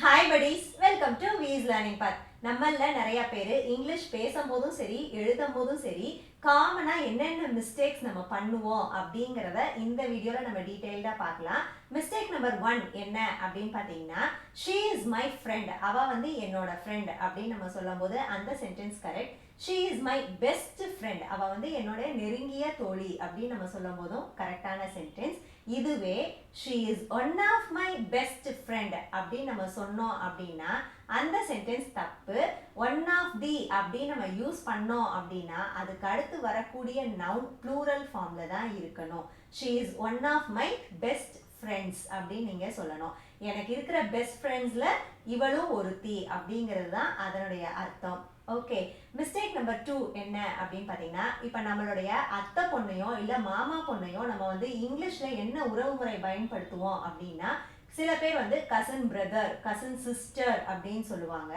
Hi buddies, welcome to We's Learning Path. நம்மல்ல நிறைய பேர் English பேசும்போதும் சரி எழுதும்போதும் சரி காமனா என்னென்ன மிஸ்டேக்ஸ் நம்ம பண்ணுவோம் அப்படிங்கறத இந்த வீடியோல நம்ம டீடைலா பார்க்கலாம். மிஸ்டேக் நம்பர் 1 என்ன அப்படினு பாத்தீங்கன்னா she is my friend. அவ வந்து என்னோட friend அப்படி நம்ம சொல்லும்போது அந்த sentence correct. she is my best friend. அவ வந்து என்னோட நெருங்கிய தோழி அப்படி நம்ம சொல்லும்போதும் கரெக்ட்டான சென்டென்ஸ். இதுவே she is one of my best friend அப்படி நம்ம சொன்னோம் அப்படினா அந்த சென்டென்ஸ் தப்பு. one of the அப்படி நம்ம யூஸ் பண்ணோம் அப்படினா அதுக்கு அடுத்து வரக்கூடிய நவுன் ப்ளூரல் ஃபார்ம்ல தான் இருக்கணும். she is one of my best friends அப்படி நீங்க சொல்லணும். எனக்கு இருக்கிற பெஸ்ட் ஃப்ரெண்ட்ஸ்ல இவளும் ஒருத்தி அப்படிங்கிறது தான் அதனுடைய அர்த்தம். ஓகே, மிஸ்டேக் நம்பர் 2 என்ன அப்படின்னு பார்த்தீங்கன்னா இப்போ நம்மளுடைய அத்தை பொண்ணையோ இல்லை மாமா பொண்ணையோ நம்ம வந்து இங்கிலீஷ்ல என்ன உறவுமுறை பயன்படுத்துவோம் அப்படின்னா சில பேர் வந்து கசின் பிரதர், கசின் சிஸ்டர் அப்படின்னு சொல்லுவாங்க.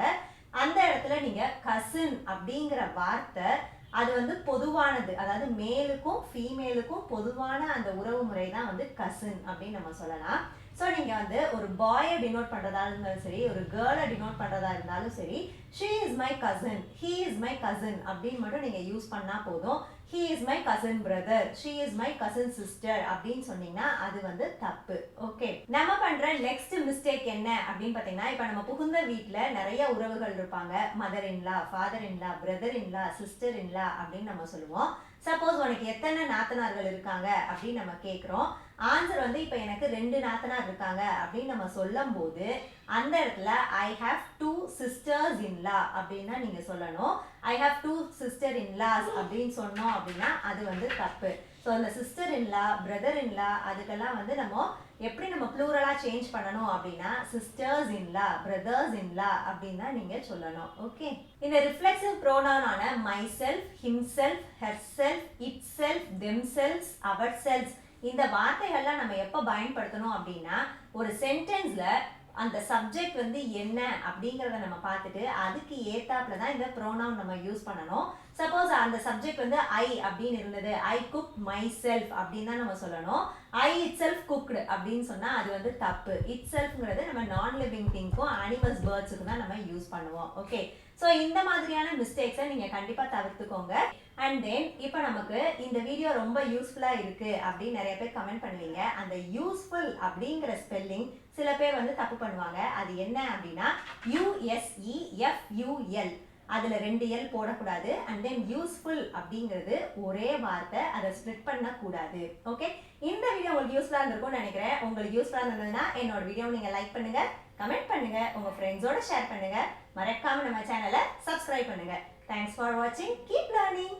அந்த இடத்துல நீங்க கசின் அப்படிங்கிற வார்த்தை அது வந்து பொதுவானது, அதாவது மேலுக்கும் ஃபீமேலுக்கும் பொதுவான அந்த உறவு முறை தான் வந்து கசின் அப்படின்னு நம்ம சொல்லலாம். ஸோ நீங்கள் வந்து ஒரு பாயை டினோட் பண்ணுறதா இருந்தாலும் சரி, ஒரு கேர்ளை டினோட் பண்ணுறதா இருந்தாலும் சரி, she is my cousin, he is my cousin அப்படின்னு மட்டும் நீங்கள் யூஸ் பண்ணால் போதும். he is my cousin brother, she is my cousin sister அப்படின்னு சொன்னீங்கன்னா அது வந்து தப்பு. ஓகே, நம்ம பண்ணுற நெக்ஸ்ட் மிஸ்டேக் என்ன அப்படின்னு பார்த்தீங்கன்னா இப்போ நம்ம புகுந்த வீட்டில் நிறைய உறவுகள் இருப்பாங்க. Mother in law, father in-law, brother in-law, sister in law அப்படின்னு நம்ம சொல்லுவோம். சப்போஸ் உனக்கு எத்தனை நாத்தனார்கள் இருக்காங்க அப்படின்னு நம்ம கேட்குறோம். ஆன்சர் வந்து இப்போ எனக்கு 2 நாத்தனார் இருக்காங்க அப்படின்னு நம்ம சொல்லும் போது அந்த இடத்துல ஐ ஹாவ் 2 சிஸ்டர்ஸ் இன்லா அப்படின்னா நீங்க சொல்லணும். ஐ ஹாவ் 2 சிஸ்டர் இன்லாஸ் அப்படின்னு சொன்னோம் அப்படின்னா அது வந்து தப்பு. ஸோ அந்த சிஸ்டர் இன்லா, பிரதர் இன்லா அதுக்கெல்லாம் வந்து நம்ம எப்படி நம்ம ப்ளூரலா சேஞ்ச் பண்ணணும் அப்படின்னா சிஸ்டர்ஸ் இன்லா, பிரதர்ஸ் இன்லா அப்படின்னு தான் நீங்க சொல்லணும். ஓகே, இந்த ரிஃப்ளெக்சிவ் ப்ரோனவுனான myself, himself, herself, itself, themselves, ourselves இந்த வார்த்தைகள்லாம் நம்ம எப்போ பயன்படுத்தணும் அப்படின்னா ஒரு சென்டென்ஸ்ல அந்த சப்ஜெக்ட் வந்து என்ன அப்படிங்கிறத நம்ம பார்த்துட்டு அதுக்கு ஏத்தாப்புல தான் இந்த ப்ரோனவுன் நம்ம யூஸ் பண்ணணும். சப்போஸ் அந்த சப்ஜெக்ட் வந்து ஐ அப்படின்னு இருந்தது, ஐ குக் மை செல்ஃப் அப்படின்னு தான் நம்ம சொல்லணும். ஐ இட் செல்ஃப் குக்டு அப்படின்னு சொன்னா அது வந்து தப்பு. இட் செல்ஃப்ங்கிறது நம்ம நான் லிவிங் திங்க்கும் அனிமல்ஸ், பேர்ட்ஸுக்கு தான் நம்ம யூஸ் பண்ணுவோம். ஓகே, ஸோ இந்த மாதிரியான மிஸ்டேக்ஸை நீங்கள் கண்டிப்பாக தவிர்த்துக்கோங்க. அண்ட் தென் இப்போ நமக்கு இந்த வீடியோ ரொம்ப யூஸ்ஃபுல்லாக இருக்குது அப்படின்னு நிறைய பேர் கமெண்ட் பண்ணுவீங்க. அந்த யூஸ்ஃபுல் அப்படிங்கிற ஸ்பெல்லிங் சில பேர் வந்து தப்பு பண்ணுவாங்க. அது என்ன அப்படின்னா USEFUL, அதில் 2 எல் போடக்கூடாது. அண்ட் தென் யூஸ்ஃபுல் அப்படிங்கிறது ஒரே வார்த்தை, அதை ஸ்ப்ளிட் பண்ணக்கூடாது. ஓகே, இந்த வீடியோ உங்களுக்கு யூஸ்ஃபுல்லாக இருந்திருக்கும்னு நினைக்கிறேன். உங்களுக்கு யூஸ்ஃபுல்லாக இருந்ததுன்னா என்னோட வீடியோ நீங்கள் லைக் பண்ணுங்க, கமெண்ட் பண்ணுங்க, உங்கள் ஃப்ரெண்ட்ஸோட ஷேர் பண்ணுங்க, மறக்காம நம்ம சேனலை சப்ஸ்கிரைப் பண்ணுங்க. தேங்க்ஸ் ஃபார் வாட்சிங். Keep learning.